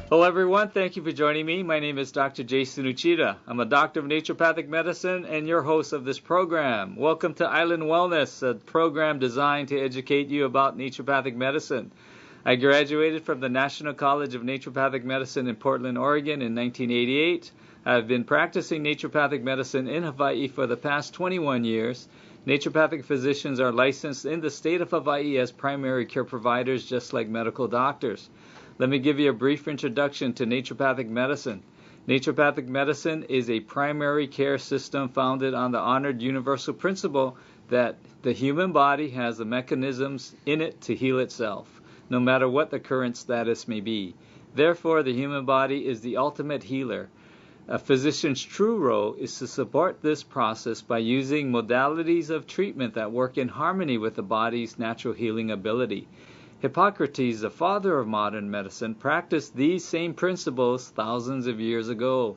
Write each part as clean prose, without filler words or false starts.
Hello everyone, thank you for joining me. My name is Dr. Jason Uchida. I'm a doctor of naturopathic medicine and your host of this program. Welcome to Island Wellness, a program designed to educate you about naturopathic medicine. I graduated from the National College of Naturopathic Medicine in Portland, Oregon in 1988. I've been practicing naturopathic medicine in Hawaii for the past 21 years. Naturopathic physicians are licensed in the state of Hawaii as primary care providers, just like medical doctors. Let me give you a brief introduction to naturopathic medicine. Naturopathic medicine is a primary care system founded on the honored universal principle that the human body has the mechanisms in it to heal itself, no matter what the current status may be. Therefore, the human body is the ultimate healer. A physician's true role is to support this process by using modalities of treatment that work in harmony with the body's natural healing ability. Hippocrates, the father of modern medicine, practiced these same principles thousands of years ago.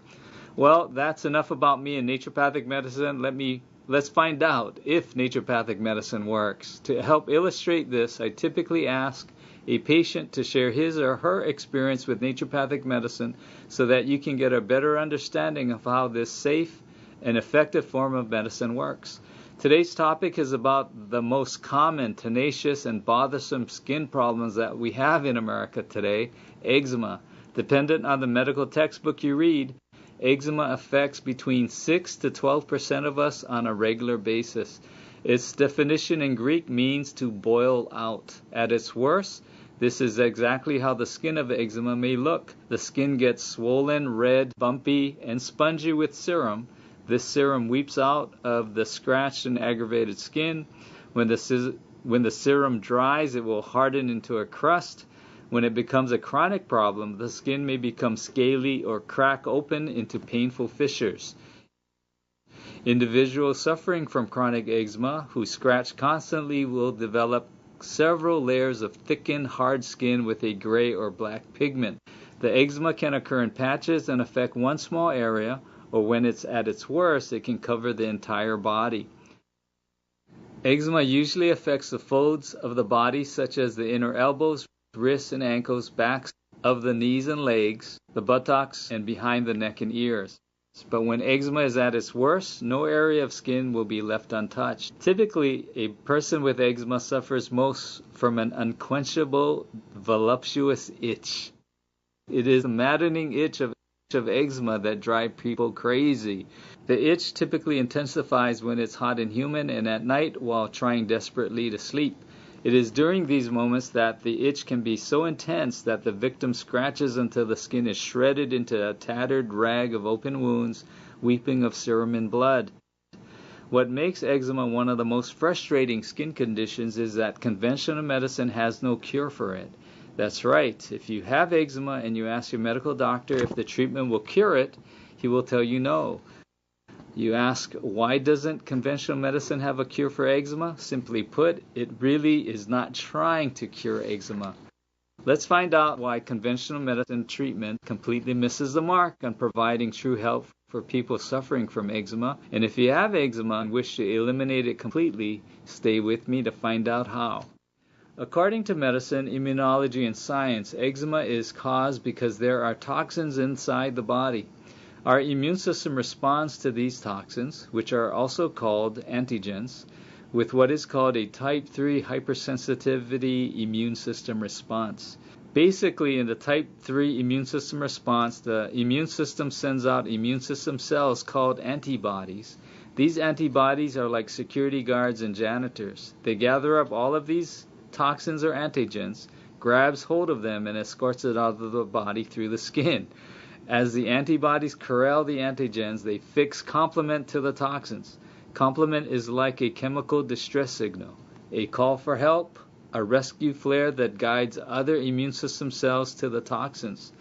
Well, that's enough about me and naturopathic medicine. Let's find out if naturopathic medicine works. To help illustrate this, I typically ask a patient to share his or her experience with naturopathic medicine so that you can get a better understanding of how this safe and effective form of medicine works. Today's topic is about the most common, tenacious, and bothersome skin problems that we have in America today, eczema. Dependent on the medical textbook you read, eczema affects between 6 to 12% of us on a regular basis. Its definition in Greek means to boil out. At its worst, this is exactly how the skin of eczema may look. The skin gets swollen, red, bumpy, and spongy with serum. This serum weeps out of the scratched and aggravated skin. When the serum dries, it will harden into a crust. When it becomes a chronic problem, the skin may become scaly or crack open into painful fissures. Individuals suffering from chronic eczema who scratch constantly will develop several layers of thickened, hard skin with a gray or black pigment. The eczema can occur in patches and affect one small area, or when it's at its worst, it can cover the entire body. Eczema usually affects the folds of the body, such as the inner elbows, wrists and ankles, backs of the knees and legs, the buttocks, and behind the neck and ears. But when eczema is at its worst, no area of skin will be left untouched. Typically, a person with eczema suffers most from an unquenchable, voluptuous itch. It is the maddening itch of eczema that drive people crazy. The itch typically intensifies when it's hot and humid and at night while trying desperately to sleep. It is during these moments that the itch can be so intense that the victim scratches until the skin is shredded into a tattered rag of open wounds, weeping of serum and blood. What makes eczema one of the most frustrating skin conditions is that conventional medicine has no cure for it. That's right. If you have eczema and you ask your medical doctor if the treatment will cure it, he will tell you no. You ask, why doesn't conventional medicine have a cure for eczema? Simply put, it really is not trying to cure eczema. Let's find out why conventional medicine treatment completely misses the mark on providing true help for people suffering from eczema. And if you have eczema and wish to eliminate it completely, stay with me to find out how. According to medicine, immunology, and science, eczema is caused because there are toxins inside the body. Our immune system responds to these toxins, which are also called antigens, with what is called a type 3 hypersensitivity immune system response. Basically, in the type 3 immune system response, the immune system sends out immune system cells called antibodies. These antibodies are like security guards and janitors. They gather up all of these toxins or antigens, grabs hold of them, and escorts it out of the body through the skin. As the antibodies corral the antigens, they fix complement to the toxins. Complement is like a chemical distress signal, a call for help, a rescue flare that guides other immune system cells to the toxins.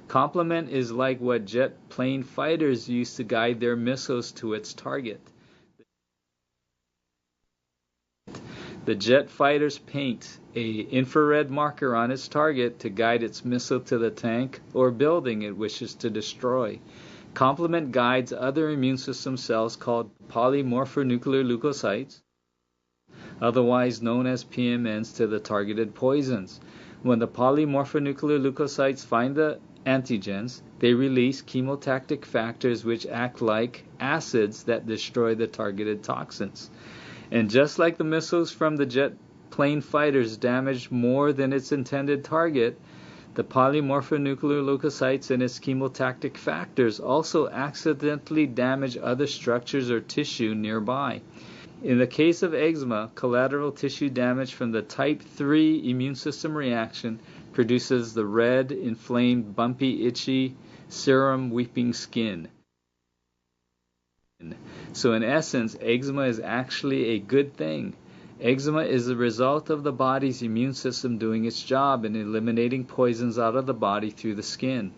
Complement is like what jet plane fighters use to guide their missiles to its target. The jet fighters paint an infrared marker on its target to guide its missile to the tank or building it wishes to destroy. Complement guides other immune system cells called polymorphonuclear leukocytes, otherwise known as PMNs, to the targeted poisons. When the polymorphonuclear leukocytes find the antigens, they release chemotactic factors which act like acids that destroy the targeted toxins. And just like the missiles from the jet plane fighters damaged more than its intended target, the polymorphonuclear leukocytes and its chemotactic factors also accidentally damage other structures or tissue nearby. In the case of eczema, collateral tissue damage from the type 3 immune system reaction produces the red, inflamed, bumpy, itchy, serum weeping skin. So in essence, eczema is actually a good thing. Eczema is the result of the body's immune system doing its job in eliminating poisons out of the body through the skin.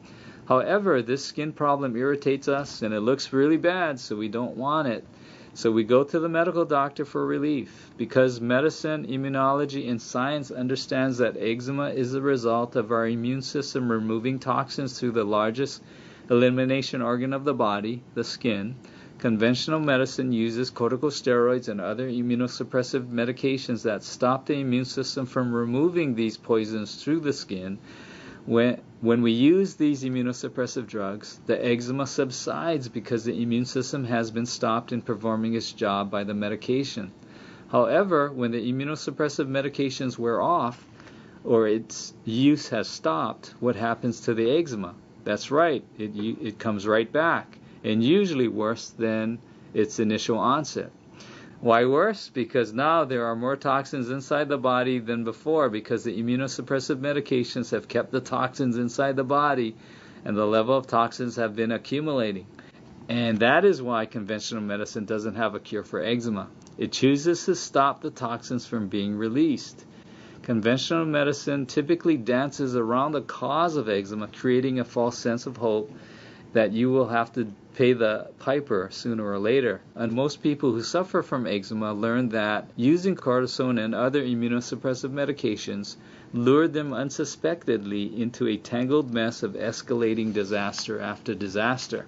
However, this skin problem irritates us and it looks really bad, so we don't want it. So we go to the medical doctor for relief. Because medicine, immunology, and science understands that eczema is the result of our immune system removing toxins through the largest elimination organ of the body, the skin, conventional medicine uses corticosteroids and other immunosuppressive medications that stop the immune system from removing these poisons through the skin. When we use these immunosuppressive drugs, the eczema subsides because the immune system has been stopped in performing its job by the medication. However, when the immunosuppressive medications wear off or its use has stopped, what happens to the eczema? That's right, it comes right back, and usually worse than its initial onset. Why worse? Because now there are more toxins inside the body than before, because the immunosuppressive medications have kept the toxins inside the body and the level of toxins have been accumulating. And that is why conventional medicine doesn't have a cure for eczema. It chooses to stop the toxins from being released. Conventional medicine typically dances around the cause of eczema, creating a false sense of hope that you will have to pay the piper sooner or later. And most people who suffer from eczema learn that using cortisone and other immunosuppressive medications lured them unsuspectedly into a tangled mess of escalating disaster after disaster.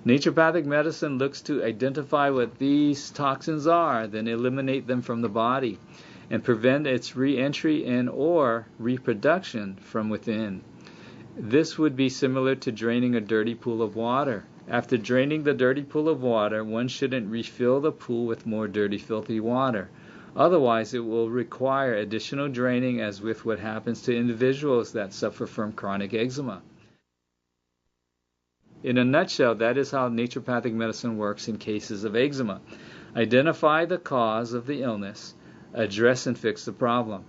Naturopathic medicine looks to identify what these toxins are, then eliminate them from the body, and prevent its re-entry and or reproduction from within. This would be similar to draining a dirty pool of water. After draining the dirty pool of water, one shouldn't refill the pool with more dirty, filthy water. Otherwise, it will require additional draining, as with what happens to individuals that suffer from chronic eczema. In a nutshell, that is how naturopathic medicine works in cases of eczema. Identify the cause of the illness, address and fix the problem.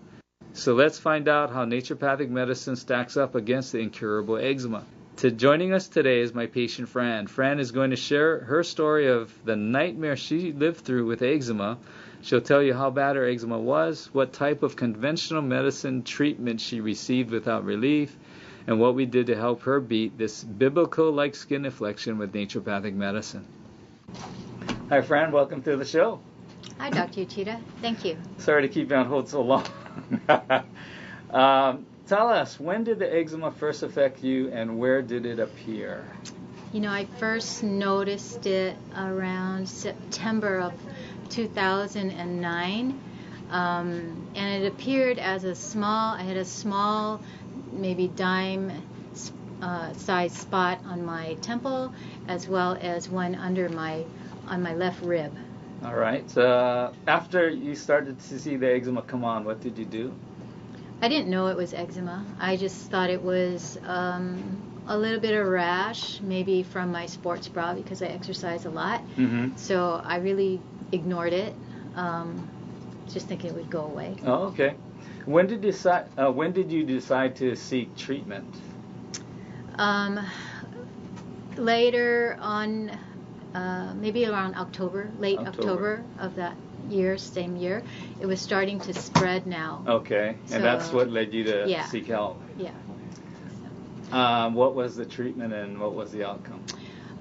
So let's find out how naturopathic medicine stacks up against the incurable eczema. Joining us today is my patient Fran. Fran is going to share her story of the nightmare she lived through with eczema. She'll tell you how bad her eczema was, what type of conventional medicine treatment she received without relief, and what we did to help her beat this biblical-like skin affliction with naturopathic medicine. Hi Fran, welcome to the show. Hi Dr. Uchida, thank you. Sorry to keep you on hold so long. Tell us, when did the eczema first affect you and where did it appear? You know, I first noticed it around September of 2009, and it appeared as I had a small, maybe dime size spot on my temple, as well as one on my left rib. All right. After you started to see the eczema come on, what did you do? I didn't know it was eczema. I just thought it was a little bit of rash, maybe from my sports bra because I exercise a lot. Mm-hmm. So I really ignored it, just thinking it would go away. Oh, okay. When did you decide to seek treatment? Later on, maybe around late October of that year, same year, it was starting to spread now. Okay, and that's what led you to seek help. Yeah. What was the treatment and what was the outcome?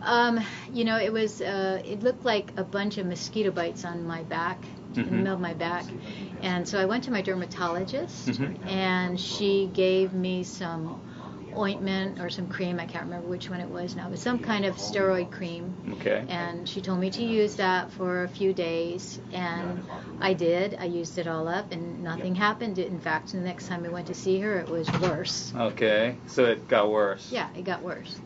It was. It looked like a bunch of mosquito bites on my back, in the middle of my back, and so I went to my dermatologist, and she gave me some ointment or some cream. I can't remember which one it was now. It was some kind of steroid cream. Okay. And she told me to use that for a few days, and I did. I used it all up, and nothing happened. In fact, the next time I went to see her, it was worse. Okay, so it got worse. Yeah, it got worse.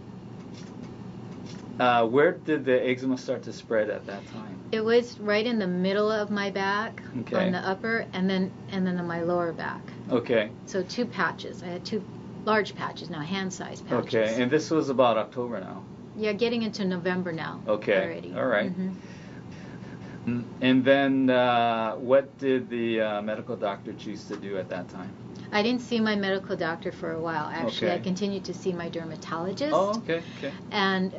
Where did the eczema start to spread at that time? It was right in the middle of my back, Okay. on the upper, and then on my lower back. Okay. So 2 patches. I had 2 large patches now, hand-sized patches. Okay, and this was about October now. Yeah, getting into November now. Okay. Already. All right. Mm-hmm. And then what did the medical doctor choose to do at that time? I didn't see my medical doctor for a while. Actually, Okay. I continued to see my dermatologist. Oh, okay, okay. And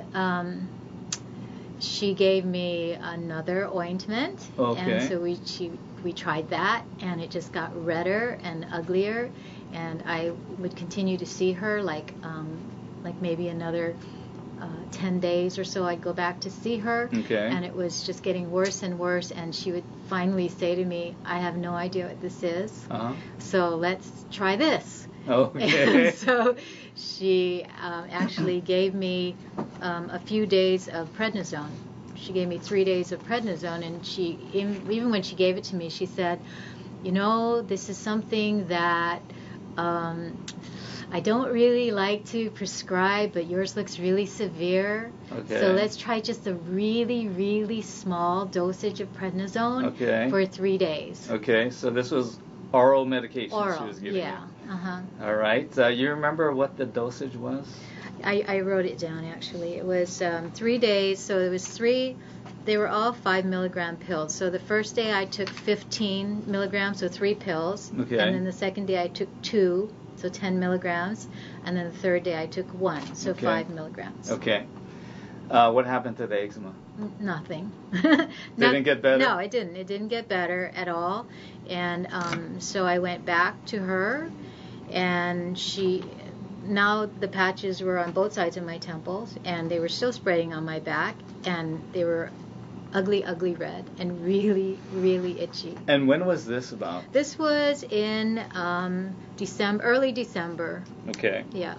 she gave me another ointment. Okay. And so we tried that, and it just got redder and uglier. And I would continue to see her like maybe another 10 days or so. I'd go back to see her. Okay. And it was just getting worse and worse. And she would finally say to me, "I have no idea what this is. Uh-huh. So let's try this." Okay. And so she actually gave me a few days of prednisone. She gave me 3 days of prednisone, and she even when she gave it to me, she said, "You know, this is something that I don't really like to prescribe, but yours looks really severe. Okay. So let's try just a really, really small dosage of prednisone Okay. for 3 days." Okay, so this was oral medication she Oral, was giving yeah. Uh-huh. you. All right. You remember what the dosage was? I wrote it down, actually. It was 3 days, so it was 3, they were all 5 milligram pills. So the first day I took 15 milligrams, so 3 pills. Okay. And then the second day I took 2, so 10 milligrams. And then the third day I took 1, so Okay. 5 milligrams. Okay. What happened to the eczema? Nothing. Didn't get better? No, it didn't. It didn't get better at all. And so I went back to her, and now the patches were on both sides of my temples, and they were still spreading on my back, and they were ugly, ugly red and really, really itchy. And when was this about? This was in early December. Okay. Yeah.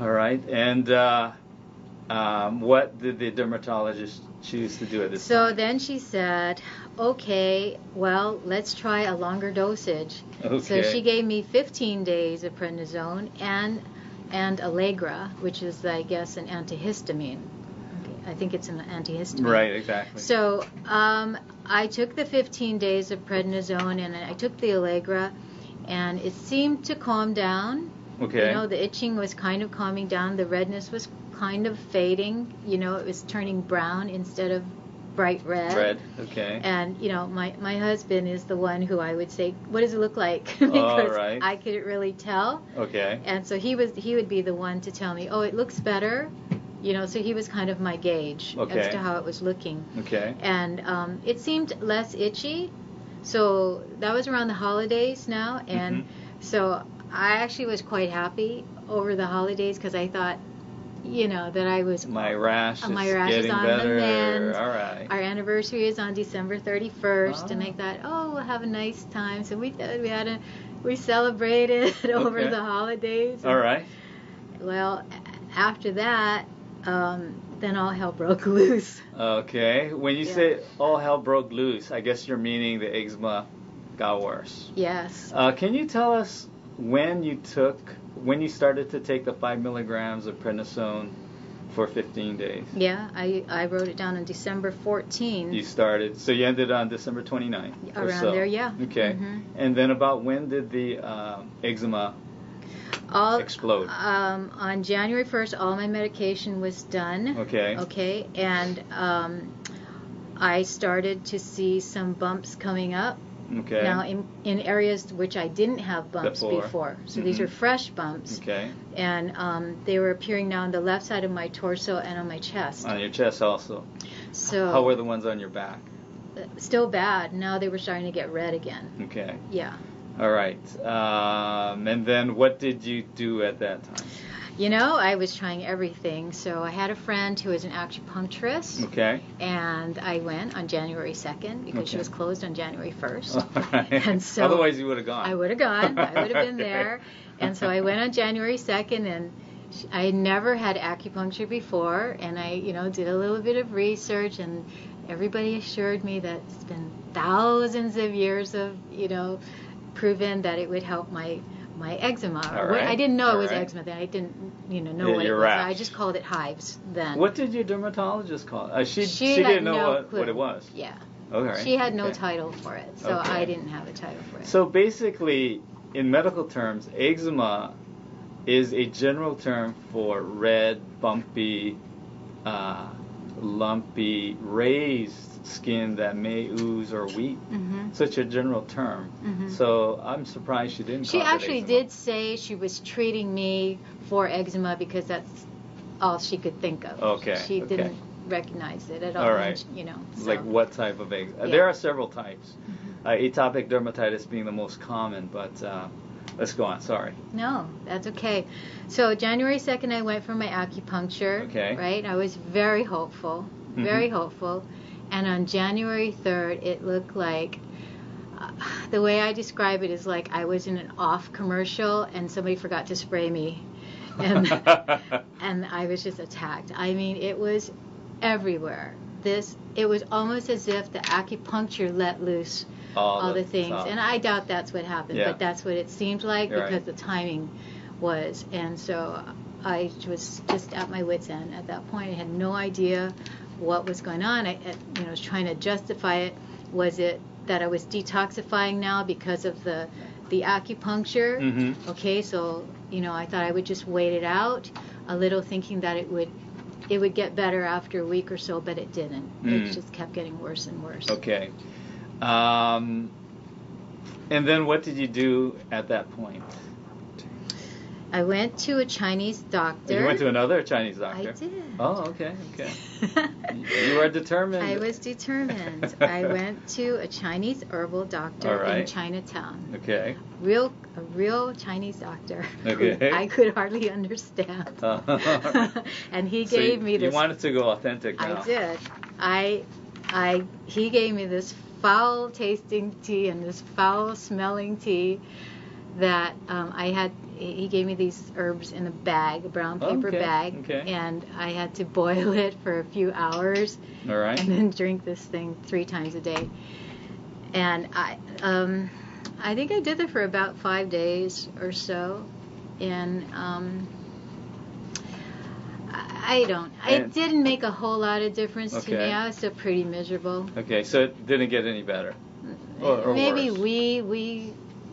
All right. And what did the dermatologist choose to do at this So time? then she said, "Okay, well, let's try a longer dosage." Okay. So she gave me 15 days of prednisone and Allegra, which is, I guess, an antihistamine. Okay, I think it's an antihistamine. Right, exactly. So I took the 15 days of prednisone, and I took the Allegra, and it seemed to calm down. Okay. You know, the itching was kind of calming down. The redness was kind of fading. You know, it was turning brown instead of bright red. Red, okay. And, you know, my husband is the one who I would say, "What does it look like?" Because right. I couldn't really tell. Okay. And so he would be the one to tell me, "Oh, it looks better." You know, so he was kind of my gauge Okay. as to how it was looking. Okay. And it seemed less itchy. So that was around the holidays now. And so I actually was quite happy over the holidays, because I thought, you know, that I was... My rash my is rash is getting on better. the mend. All right. Our anniversary is on December 31st, and I Oh. thought, oh, we'll have a nice time. So we celebrated over Okay. the holidays. All right. Well, after that, then all hell broke loose. Okay. When you Yeah. say all hell broke loose, I guess you're meaning the eczema got worse. Yes. Can you tell us when you started to take the 5 milligrams of prednisone for 15 days? Yeah, I wrote it down on December 14th. You started, so you ended on December 29th or Around so. there, yeah. Okay. Mhm. And then about when did the eczema explode? On January 1st, all my medication was done. Okay. Okay, and I started to see some bumps coming up. Okay. Now, in areas which I didn't have bumps before. So these Mhm. are fresh bumps. Okay. And they were appearing now on the left side of my torso and on my chest. On your chest also. So How were the ones on your back? still bad. Now they were starting to get red again. Okay. Yeah. All right. And then what did you do at that time? You know, I was trying everything. So I had a friend who was an acupuncturist. Okay. And I went on January 2nd because she Okay. was closed on January 1st. All right. And so Otherwise you would have gone. I would have gone. I would have been Okay. there. And so I went on January 2nd, and I never had acupuncture before, and I, did a little bit of research, and everybody assured me that it's been thousands of years of, proven that it would help my eczema. Right. I didn't know All it was right. eczema then. I didn't, know what it was. Rash. I just called it hives then. What did your dermatologist call it? She had didn't know no what it was. Yeah. Okay. She had no title for it, so Okay. I didn't have a title for it. So basically, in medical terms, eczema is a general term for red, bumpy, lumpy, raised skin that may ooze or weep. Such a general term. So I'm surprised she didn't call it She actually eczema. did say she was treating me for eczema because that's all she could think of. Okay. She didn't recognize it at all. All right. So. Like what type of eczema? Yeah. There are several types. Atopic dermatitis being the most common, but let's go on. Sorry. No, that's okay. So January 2nd, I went for my acupuncture. Okay. Right? I was very hopeful. Very hopeful. And on January 3rd, it looked like, the way I describe it is like I was in an off commercial and somebody forgot to spray me. And, and I was just attacked. I mean, it was everywhere. It was almost as if the acupuncture let loose all the things. And I doubt that's what happened, but that's what it seemed like because the timing was. And so I was just at my wit's end at that point. I had no idea what was going on. I was trying to justify it. Was it that I was detoxifying now because of the acupuncture? Okay, so I thought I would just wait it out a little, thinking that it would get better after a week or so, but it didn't. It just kept getting worse and worse. Okay. And then what did you do at that point? I went to a Chinese doctor. You went to another Chinese doctor? I did. Oh, okay. You are determined. I was determined. I went to a Chinese herbal doctor in Chinatown. Okay. A real Chinese doctor. Okay. Who I could hardly understand. And he gave me this. You wanted to go authentic now. I did. He gave me this foul tasting tea and this foul smelling tea that he gave me these herbs in a bag, a brown paper bag, and I had to boil it for a few hours, and then drink this thing 3 times a day. And I think I did that for about 5 days or so, and it didn't make a whole lot of difference to me. I was still pretty miserable. Okay, so it didn't get any better, or maybe worse?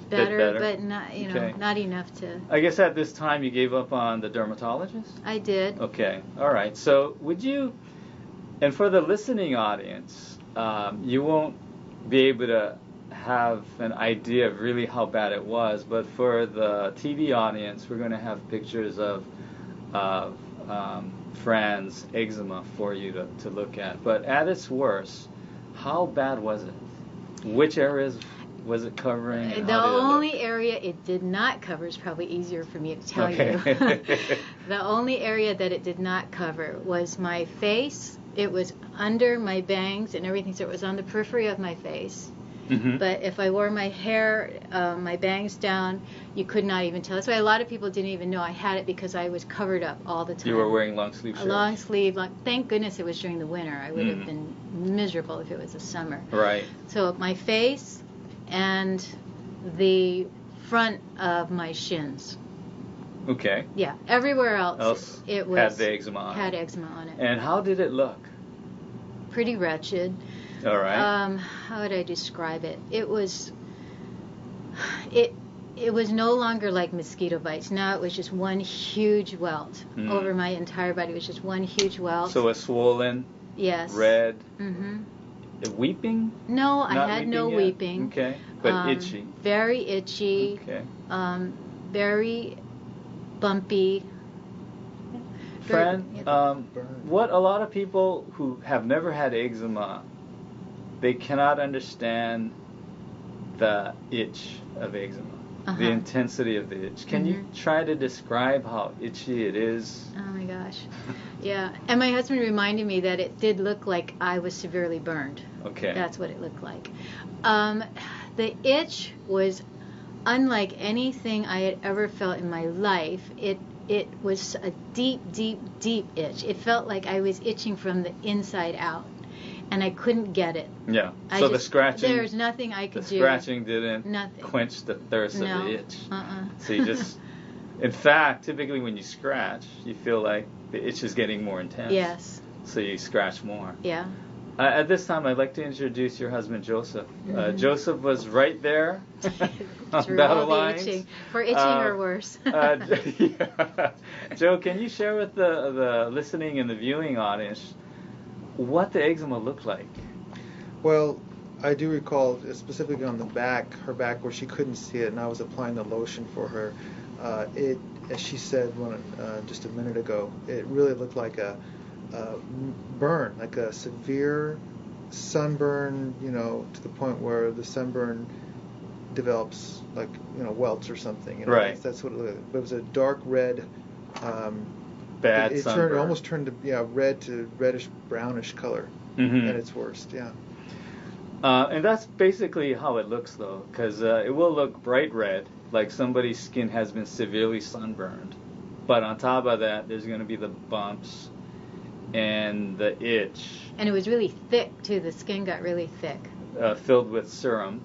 better, but not not enough to. I guess at this time you gave up on the dermatologist? I did. Okay, all right. So would you, and for the listening audience, you won't be able to have an idea of really how bad it was, but for the TV audience, we're going to have pictures of Fran's eczema for you to look at. But at its worst, how bad was it? Which areas was it covering? The only area it did not cover is probably easier for me to tell you. The only area that it did not cover was my face. It was under my bangs and everything, so it was on the periphery of my face. But if I wore my hair, my bangs down, you could not even tell. That's why a lot of people didn't even know I had it, because I was covered up all the time. You were wearing long sleeve shirts? A long sleeve. Thank goodness it was during the winter. I would have been miserable if it was the summer. Right. So my face and the front of my shins. Okay. Yeah. Everywhere else it was had the eczema on had it. eczema on it. And how did it look? Pretty wretched. All right. How would I describe it? It was no longer like mosquito bites. Now it was just one huge welt over my entire body. It was just one huge welt. So it was swollen. Yes. Red. Weeping? No, Not I had no weeping. Okay. But itchy. Very itchy. Okay. Very bumpy. Fran, what a lot of people who have never had eczema, they cannot understand the itch of eczema, the intensity of the itch. Can you try to describe how itchy it is? Oh my gosh. Yeah. And my husband reminded me that it did look like I was severely burned. Okay. That's what it looked like. The itch was unlike anything I had ever felt in my life. It was a deep, deep, deep itch. It felt like I was itching from the inside out, and I couldn't get it. Yeah. So the scratching. There's nothing I could do. The scratching didn't quench the thirst of the itch. So you just, in fact, typically when you scratch, you feel like the itch is getting more intense. Yes. So you scratch more. Yeah. At this time, I'd like to introduce your husband, Joseph. Joseph was right there on battle lines. For itching or worse. Yeah. Joe, can you share with the listening and the viewing audience what the eczema looked like? Well, I do recall specifically on the back, her back, where she couldn't see it, and I was applying the lotion for her. It, as she said just a minute ago, it really looked like a burn, like a severe sunburn, to the point where the sunburn develops like, welts or something. Right. That's what it looked like. But it was a dark red. Bad sunburn. It almost turned to red to reddish brownish color at its worst. Yeah. And that's basically how it looks, though, because it will look bright red, like somebody's skin has been severely sunburned. But on top of that, there's going to be the bumps and the itch. And it was really thick, too. The skin got really thick. Filled with serum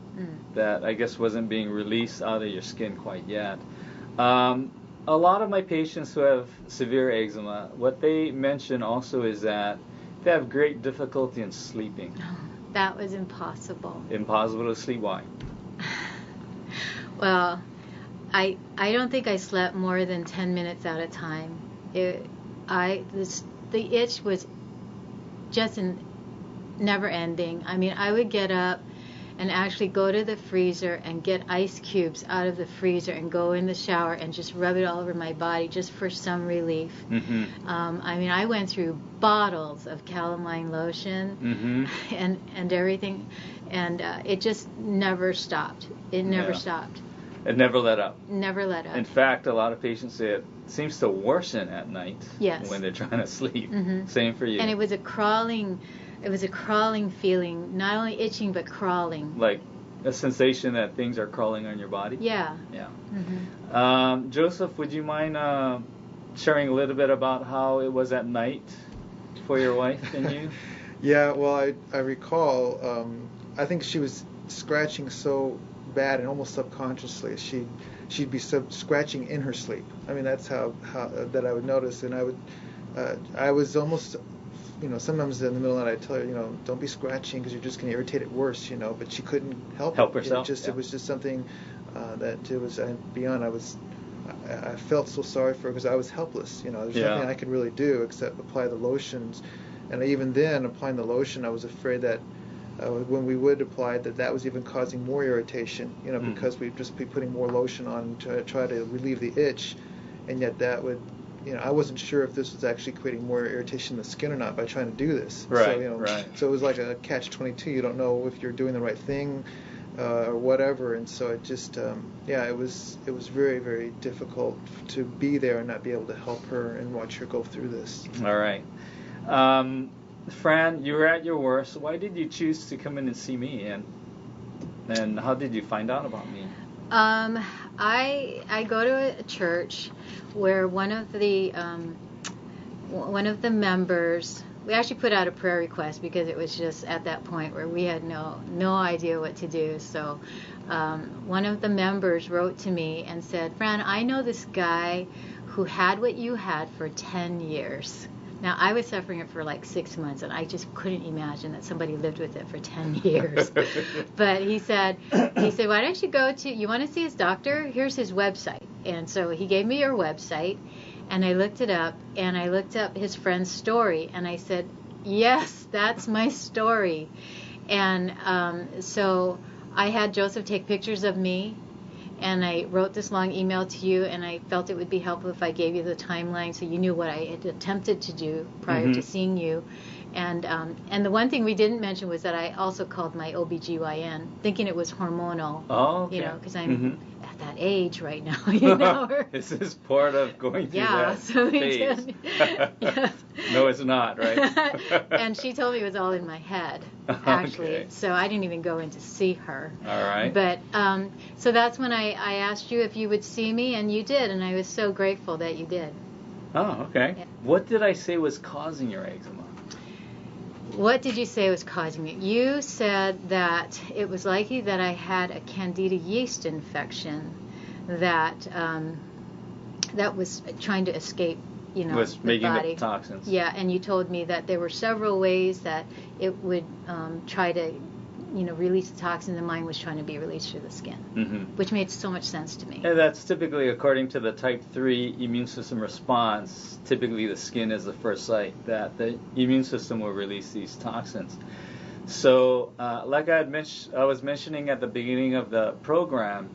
that I guess wasn't being released out of your skin quite yet. A lot of my patients who have severe eczema, what they mention also is that they have great difficulty in sleeping. That was impossible. Impossible to sleep? Why? Well, I don't think I slept more than 10 minutes at a time. The itch was just never ending. I mean, I would get up and actually go to the freezer and get ice cubes out of the freezer and go in the shower and just rub it all over my body just for some relief. I mean, I went through bottles of calamine lotion and everything, and it just never stopped. It never stopped. It never let up. Never let up. In fact, a lot of patients say it seems to worsen at night when they're trying to sleep. Same for you. And it was a crawling feeling, not only itching but crawling. Like a sensation that things are crawling on your body? Yeah. Yeah. Joseph, would you mind sharing a little bit about how it was at night for your wife and you? Yeah, well, I recall, I think she was scratching so bad and almost subconsciously. She'd be scratching in her sleep. I mean, that's how that I would notice, and I was almost, sometimes in the middle of the night I'd tell her, don't be scratching because you're just going to irritate it worse, but she couldn't help herself. It was just something that it was beyond. I felt so sorry for her because I was helpless. There's nothing I could really do except apply the lotions, and even then, applying the lotion, I was afraid that when we would apply that was even causing more irritation, because we'd just be putting more lotion on to try to relieve the itch, and yet that would, I wasn't sure if this was actually creating more irritation in the skin or not by trying to do this. Right, So it was like a catch-22. You don't know if you're doing the right thing or whatever, and so it just, it was very, very difficult to be there and not be able to help her and watch her go through this. All right. Fran, you were at your worst. Why did you choose to come in and see me, and how did you find out about me? I go to a church where one of the members, we actually put out a prayer request because it was just at that point where we had no idea what to do. So one of the members wrote to me and said, Fran, I know this guy who had what you had for 10 years. Now, I was suffering it for like 6 months, and I just couldn't imagine that somebody lived with it for 10 years. But he said, why don't you want to see his doctor? Here's his website. And so he gave me your website, and I looked it up, and I looked up his friend's story, and I said, yes, that's my story. And so I had Joseph take pictures of me, and I wrote this long email to you, and I felt it would be helpful if I gave you the timeline so you knew what I had attempted to do prior to seeing you. And the one thing we didn't mention was that I also called my OBGYN, thinking it was hormonal. Oh, okay. You know, because I'm at that age right now. You know. This is part of going through that so phase. Yes. No, it's not, right? And she told me it was all in my head, actually. Okay. So I didn't even go in to see her. All right. But so that's when I asked you if you would see me, and you did, and I was so grateful that you did. Oh, okay. Yeah. What did I say was causing your eczema? What did you say was causing it? You said that it was likely that I had a candida yeast infection that that was trying to escape, you know, Was the making body. the toxins. Yeah, and you told me that there were several ways that it would try to, you know, release the toxins, and mine was trying to be released through the skin, which made so much sense to me. And that's typically, according to the type 3 immune system response, typically the skin is the first site that the immune system will release these toxins. So, like I was mentioning at the beginning of the program,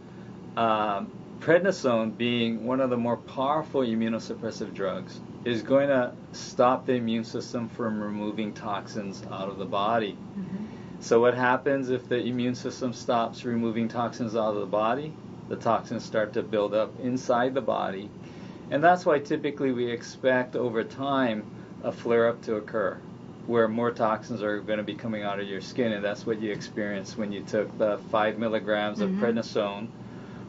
prednisone, being one of the more powerful immunosuppressive drugs, is going to stop the immune system from removing toxins out of the body. So what happens if the immune system stops removing toxins out of the body? The toxins start to build up inside the body. And that's why typically we expect over time a flare-up to occur, where more toxins are going to be coming out of your skin. And that's what you experienced when you took the 5 milligrams of prednisone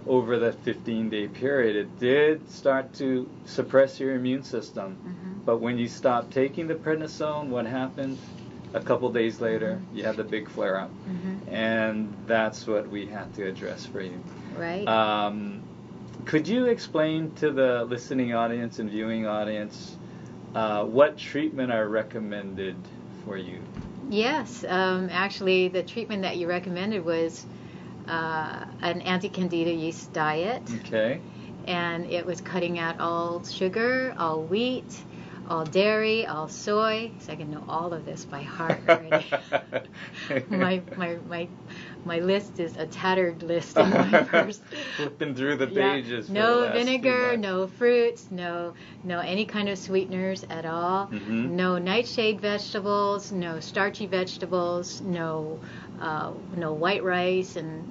over the 15-day period. It did start to suppress your immune system. But when you stopped taking the prednisone, what happened? A couple days later, you had the big flare-up, and that's what we had to address for you. Right. Could you explain to the listening audience and viewing audience what treatment are recommended for you? Yes. Actually, the treatment that you recommended was an anti-candida yeast diet. Okay. And it was cutting out all sugar, all wheat, all dairy, all soy. So I can know all of this by heart already. my list is a tattered list in my purse. Flipping through the pages. No vinegar, no fruits, no any kind of sweeteners at all. No nightshade vegetables, no starchy vegetables, no white rice, and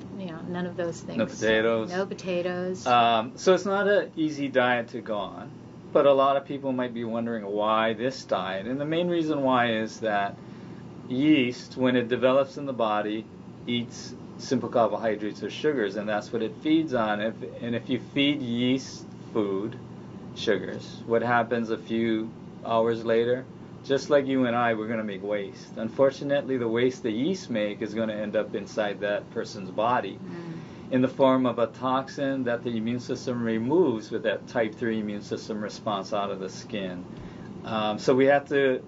none of those things. No potatoes. No potatoes. So it's not an easy diet to go on. But a lot of people might be wondering why this diet. And the main reason why is that yeast, when it develops in the body, eats simple carbohydrates or sugars, and that's what it feeds on. If you feed yeast food, sugars, what happens a few hours later? Just like you and I, we're going to make waste. Unfortunately, the waste the yeast make is going to end up inside that person's body in the form of a toxin that the immune system removes with that type 3 immune system response out of the skin. So we have to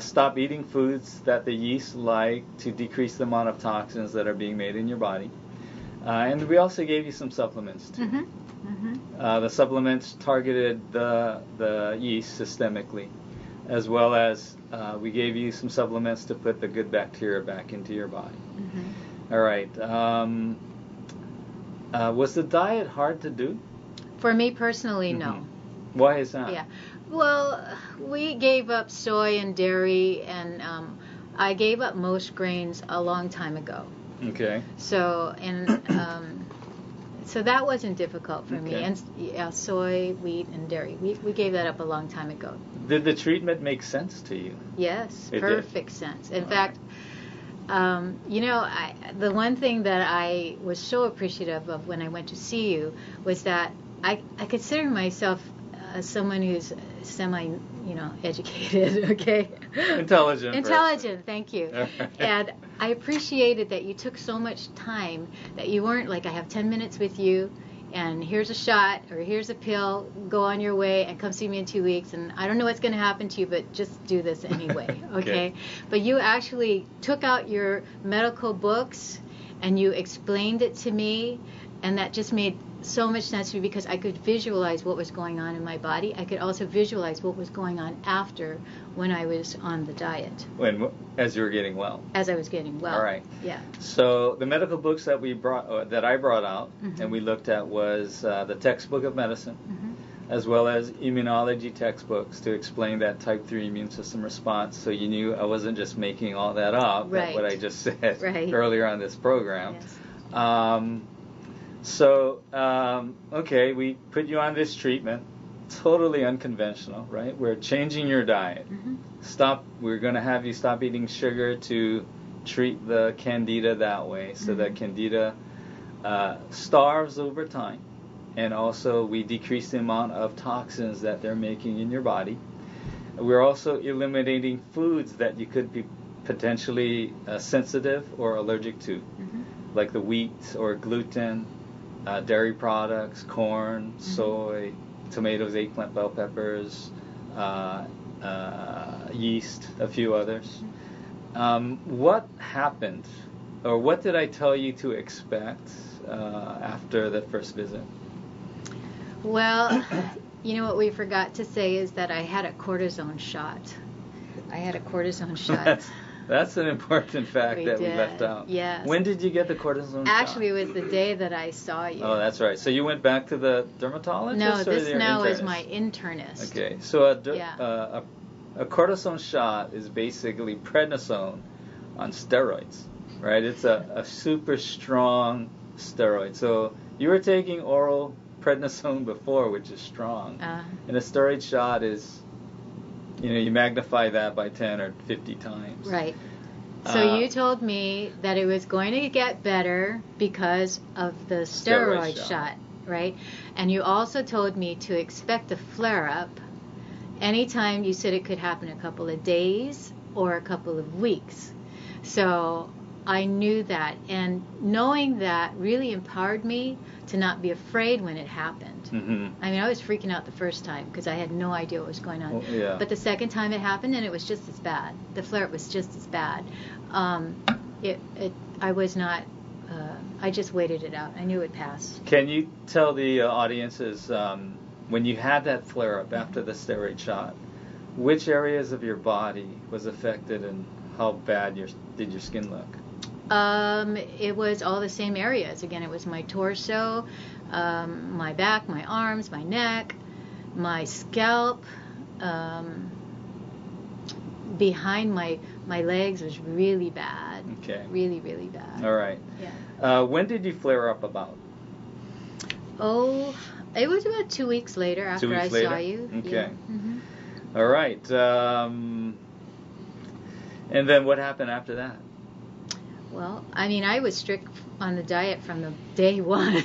stop eating foods that the yeast like to decrease the amount of toxins that are being made in your body. And we also gave you some supplements too. The supplements targeted the yeast systemically, as well as we gave you some supplements to put the good bacteria back into your body. All right. Was the diet hard to do? For me personally, no. Why is that? Yeah. Well, we gave up soy and dairy, and I gave up most grains a long time ago. Okay. So, so that wasn't difficult for me. And soy, wheat, and dairy. We gave that up a long time ago. Did the treatment make sense to you? Yes, it perfect did. sense. In fact, the one thing that I was so appreciative of when I went to see you was that I consider myself someone who's educated, okay? Intelligent, thank you. And I appreciated that you took so much time, that you weren't like, I have 10 minutes with you, and here's a shot, or here's a pill, go on your way, and come see me in 2 weeks, and I don't know what's going to happen to you, but just do this anyway, okay? But you actually took out your medical books, and you explained it to me, and that just made so much sense to me, because I could visualize what was going on in my body. I could also visualize what was going on after, when I was on the diet. As you were getting well. As I was getting well. All right. Yeah. So the medical books that I brought out and we looked at was the Textbook of Medicine, as well as immunology textbooks to explain that type 3 immune system response, so you knew I wasn't just making all that up, Right. what I just said Right. earlier on this program. Yes. Okay, we put you on this treatment, totally unconventional, right? We're changing your diet. We're going to have you stop eating sugar to treat the candida that way, so that candida starves over time. And also we decrease the amount of toxins that they're making in your body. We're also eliminating foods that you could be potentially sensitive or allergic to, like the wheat or gluten, dairy products, corn, soy, tomatoes, eggplant, bell peppers, yeast, a few others. What happened, or what did I tell you to expect after the first visit? Well, you know what we forgot to say is that I had a cortisone shot. That's an important fact we left out. Yes. When did you get the cortisone shot? Actually, it was the day that I saw you. Oh, that's right. So you went back to the dermatologist? No, or this their now internist? is my internist. Okay, so a cortisone shot is basically prednisone on steroids, right? It's a super strong steroid. So you were taking oral prednisone before, which is strong. And a steroid shot is, you magnify that by 10 or 50 times. Right. So you told me that it was going to get better because of the steroid shot, right? And you also told me to expect a flare-up anytime. You said it could happen a couple of days or a couple of weeks. So I knew that, and knowing that really empowered me to not be afraid when it happened. I mean, I was freaking out the first time because I had no idea what was going on. But the second time it happened, and it was just as bad. The flare-up was just as bad. I was not. I just waited it out. I knew it would pass. Can you tell the audiences, when you had that flare-up after the steroid shot, which areas of your body was affected, and how bad did your skin look? It was all the same areas. Again, it was my torso, my back, my arms, my neck, my scalp, behind my legs was really bad. Okay. Really, really bad. All right. Yeah. When did you flare up about? Oh, it was about 2 weeks later after 2 weeks I later? saw you. Okay. Yeah. All right. And then what happened after that? Well, I mean, I was strict on the diet from the day one.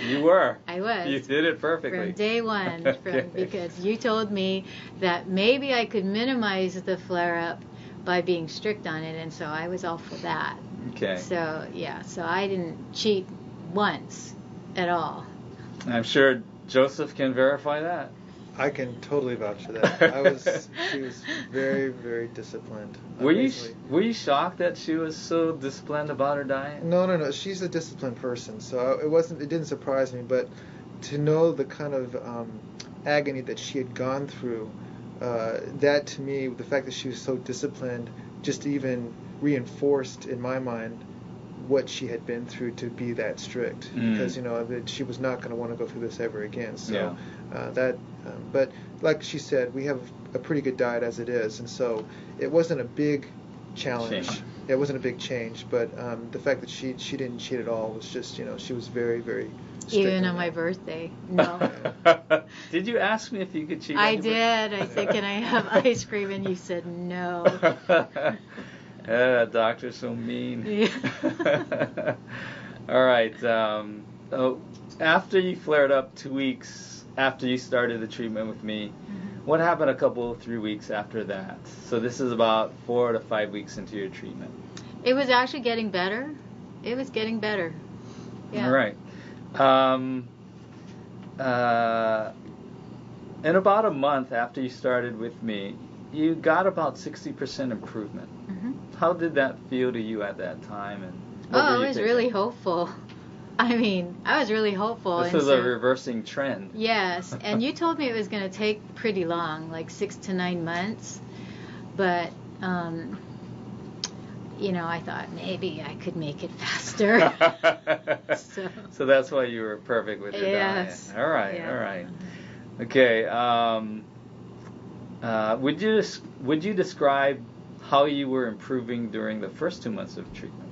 You were. I was. You did it perfectly. From day one, Okay. because you told me that maybe I could minimize the flare-up by being strict on it, and so I was all for that. Okay. So, yeah, so I didn't cheat once at all. I'm sure Joseph can verify that. I can totally vouch for that. She was very, very disciplined. Were you shocked that she was so disciplined about her diet? No. She's a disciplined person, so it didn't surprise me. But to know the kind of agony that she had gone through, that to me, the fact that she was so disciplined, just even reinforced in my mind what she had been through to be that strict, because that she was not going to want to go through this ever again. So but like she said, we have a pretty good diet as it is, and so it wasn't a big challenge. It wasn't a big change, but the fact that she didn't cheat at all was just, she was very, very strict. Even on my birthday, no. Did you ask me if you could cheat? I did. I said, can I have ice cream? And you said no. Doctor's so mean. Yeah. All right. After you flared up 2 weeks after you started the treatment with me, what happened a couple, 3 weeks after that? So this is about 4 to 5 weeks into your treatment. It was actually getting better. It was getting better. Yeah. All right. In about a month after you started with me, you got about 60% improvement. How did that feel to you at that time? And I was really hopeful. I mean, I was really hopeful. This was a reversing trend. Yes, and you told me it was going to take pretty long, like 6 to 9 months. But, I thought maybe I could make it faster. So that's why you were perfect with your diet. All right, yeah. all right. Okay. Would you describe how you were improving during the first 2 months of treatment?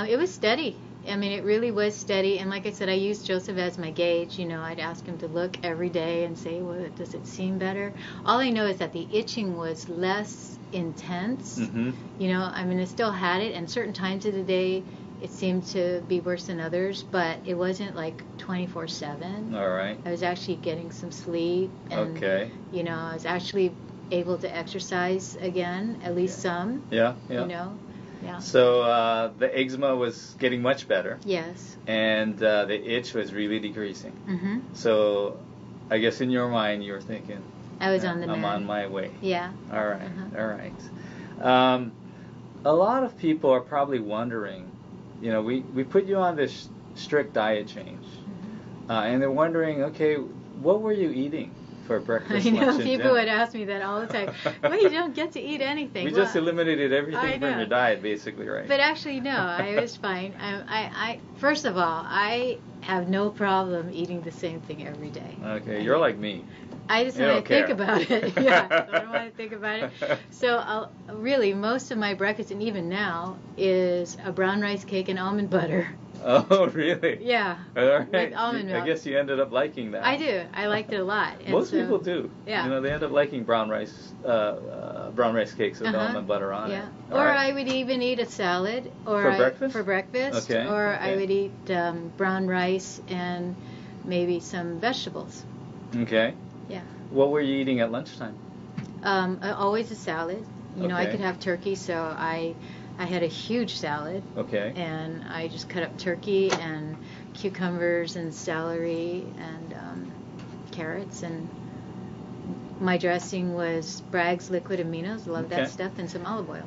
It was steady. I mean, it really was steady. And like I said, I used Joseph as my gauge. I'd ask him to look every day and say, well, does it seem better? All I know is that the itching was less intense. Mm-hmm. I mean, I still had it, and certain times of the day it seemed to be worse than others, but it wasn't like 24/7. All right. I was actually getting some sleep, and okay. I was actually able to exercise again, at least some. Yeah. Yeah. So the eczema was getting much better. Yes. And the itch was really decreasing. Mm-hmm. So I guess in your mind you were thinking, I was on the I'm mend. on my way. Yeah. All right. Uh-huh. All right. A lot of people are probably wondering, we put you on this strict diet change, and they're wondering, okay, what were you eating for breakfast, I know lunch, and people dinner? would ask me that all the time. Well, you don't get to eat anything. We just eliminated everything from know. your diet, basically, right? But actually, no, I was fine. I first of all, I have no problem eating the same thing every day. Okay, you're like me. I just want to think about it. Yeah, I don't want to think about it. So really, most of my breakfast, and even now, is a brown rice cake and almond butter. Oh, really? Yeah. All right. With almond milk. I guess you ended up liking that. I do. I liked it a lot. And Most people do. Yeah. They end up liking brown rice cakes with almond butter on it. Or I would even eat a salad. For breakfast? For breakfast. Okay. Or I would eat brown rice and maybe some vegetables. Okay. Yeah. What were you eating at lunchtime? Always a salad. I could have turkey, so I had a huge salad. Okay. And I just cut up turkey and cucumbers and celery and carrots, and my dressing was Bragg's liquid aminos. Love that stuff, and some olive oil.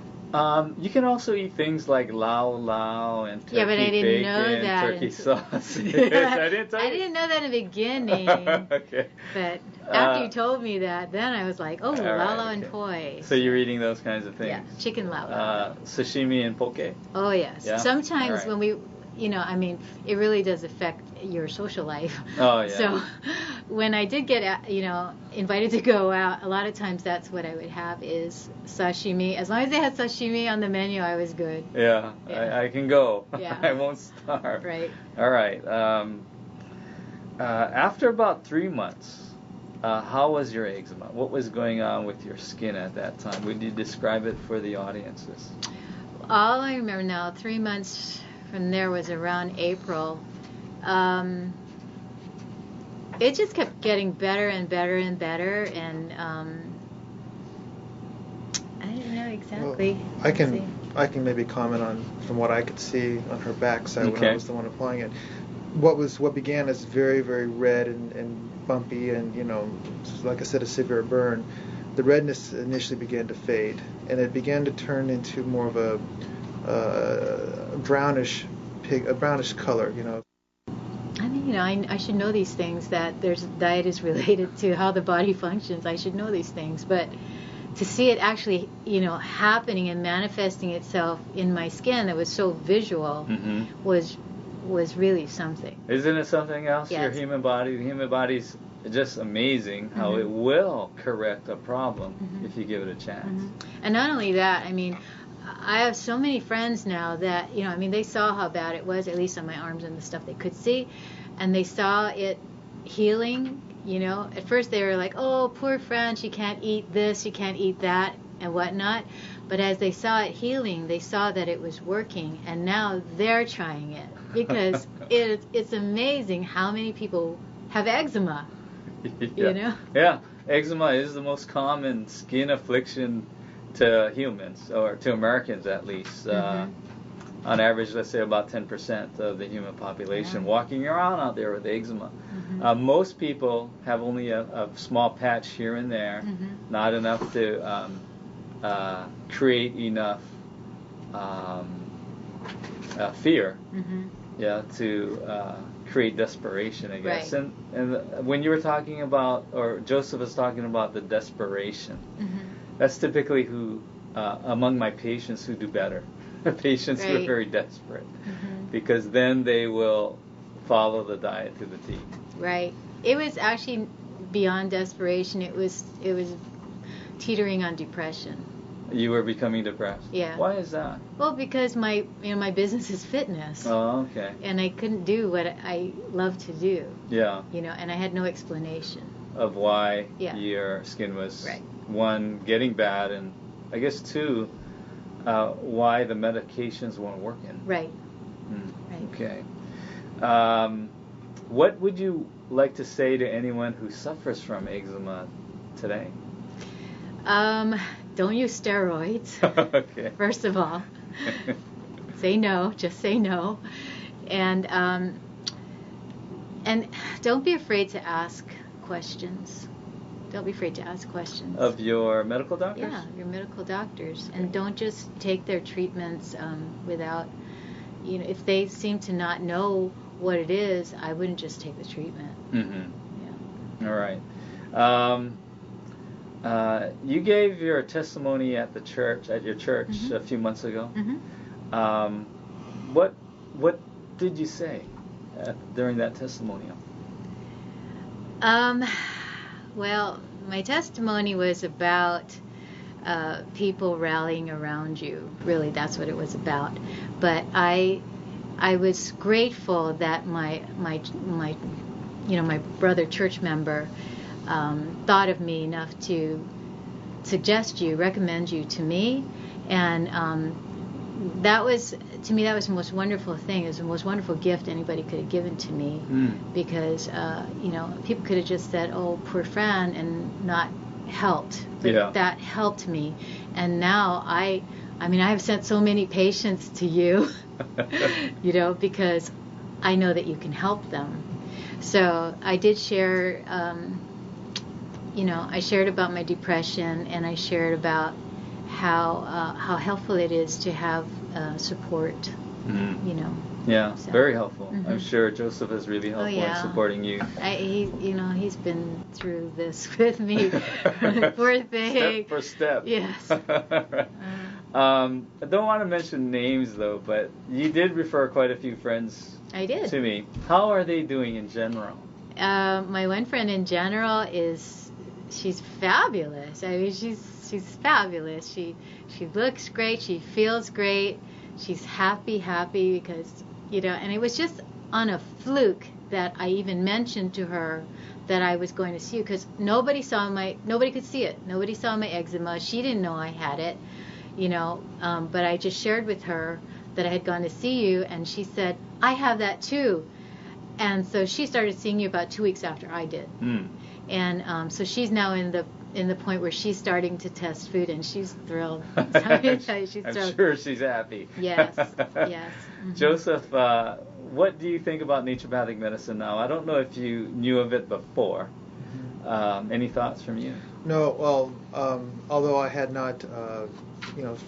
You can also eat things like lau and turkey but I didn't bacon, know that turkey sauce. I didn't know that in the beginning. Okay. But after you told me that, then I was like, oh, lau okay. and poi. So you're eating those kinds of things? Yeah, chicken lau. Sashimi and poke? Oh, yes. Yeah? Sometimes when we, it really does affect your social life. Oh, yeah. So when I did get, invited to go out, a lot of times that's what I would have is sashimi. As long as they had sashimi on the menu, I was good. Yeah. I can go. Yeah. I won't starve. Right. All right. After about 3 months, how was your eczema? What was going on with your skin at that time? Would you describe it for the audiences? All I remember now, 3 months from there was around April. It just kept getting better and better and better, and I didn't know exactly. Well, I can maybe comment on from what I could see on her backside when I was the one applying it. What began as very, very red and bumpy and like I said, a severe burn. The redness initially began to fade, and it began to turn into more of a brownish color. I mean, I should know these things, that diet is related to how the body functions. I should know these things, but to see it actually, happening and manifesting itself in my skin that was so visual was really something. Isn't it something else? Yes. The human body's just amazing how it will correct a problem if you give it a chance. And not only that, I mean, I have so many friends now that, they saw how bad it was, at least on my arms and the stuff they could see, and they saw it healing. At first they were like, oh, poor Fran, she can't eat this, she can't eat that, and whatnot. But as they saw it healing, they saw that it was working, and now they're trying it, because it's amazing how many people have eczema. Yeah, eczema is the most common skin affliction to humans, or to Americans at least. On average, let's say about 10% of the human population walking around out there with eczema. Most people have only a small patch here and there, not enough to create enough fear, to create desperation, I guess. Right. And when you were talking about, or Joseph was talking about the desperation, that's typically who, among my patients who do better, patients who are very desperate, because then they will follow the diet to the T. Right. It was actually beyond desperation. It was teetering on depression. You were becoming depressed? Yeah. Why is that? Well, because my business is fitness. Oh, okay. And I couldn't do what I love to do. Yeah. And I had no explanation Of why your skin was, one, getting bad, and I guess two, why the medications weren't working. Right. Right. Okay. What would you like to say to anyone who suffers from eczema today? Don't use steroids. Okay. First of all, say no. Just say no, and don't be afraid to ask questions. Don't be afraid to ask questions of your medical doctors. Yeah, your medical doctors, and don't just take their treatments without. If they seem to not know what it is, I wouldn't just take the treatment. Mm-hmm. Yeah. All right. You gave your testimony at your church mm-hmm. a few months ago. Mm-hmm. What did you say during that testimonial? Well, my testimony was about people rallying around you. Really, that's what it was about. But I was grateful that my brother church member thought of me enough to recommend you to me, and that was the most wonderful thing. It was the most wonderful gift anybody could have given to me, because people could have just said, "Oh, poor Fran," and not helped, but that helped me. And now I have sent so many patients to you, because I know that you can help them. So I did share. I shared about my depression, and I shared about how helpful it is to have support. Yeah, so. Very helpful. Mm-hmm. I'm sure Joseph is really helpful in supporting you. He's been through this with me. Poor thing. Step for step. Yes. I don't want to mention names though, but you did refer quite a few friends. I did. To me. How are they doing in general? My one friend in general she's fabulous. I mean, she's fabulous. She looks great. She feels great. She's happy because, and it was just on a fluke that I even mentioned to her that I was going to see you, because nobody could see it. Nobody saw my eczema. She didn't know I had it, but I just shared with her that I had gone to see you, and she said, I have that too. And so she started seeing you about 2 weeks after I did. And so she's now in the point where she's starting to test food, and she's thrilled. I'm sure she's happy. Yes. Mm-hmm. Joseph, what do you think about naturopathic medicine now? I don't know if you knew of it before. Any thoughts from you? No. Well, although I had not,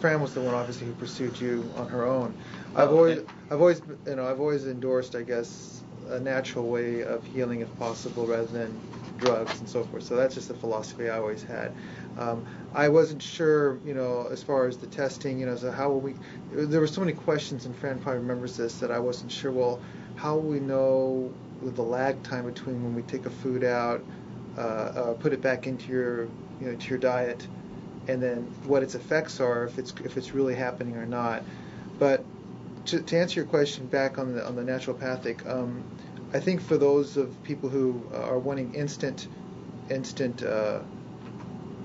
Fran was the one obviously who pursued you on her own. I've always endorsed, I guess, a natural way of healing if possible, rather than drugs and so forth. So that's just the philosophy I always had. I wasn't sure, as far as the testing, so how will we? There were so many questions, and Fran probably remembers this, that I wasn't sure. Well, how will we know with the lag time between when we take a food out, put it back into your diet, and then what its effects are, if it's really happening or not? But to answer your question back on the naturopathic, I think for those of people who are wanting instant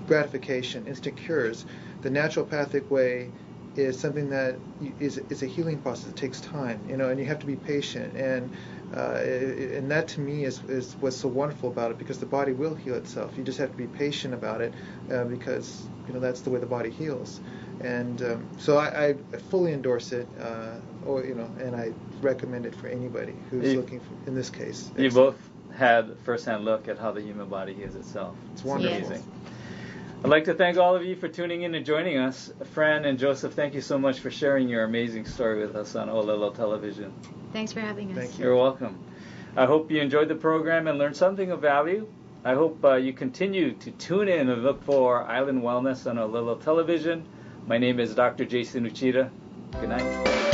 gratification, instant cures, the naturopathic way is something that is a healing process. It takes time, and you have to be patient. And that to me is what's so wonderful about it, because the body will heal itself. You just have to be patient about it, because that's the way the body heals. And so I fully endorse it, and I recommend it for anybody who's looking for, in this case. You both had first-hand look at how the human body heals itself. It's wonderful. Amazing. I'd like to thank all of you for tuning in and joining us. Fran and Joseph, thank you so much for sharing your amazing story with us on Olelo Television. Thanks for having us. Thank you. You're welcome. I hope you enjoyed the program and learned something of value. I hope you continue to tune in and look for Island Wellness on Olelo Television. My name is Dr. Jason Uchida. Good night.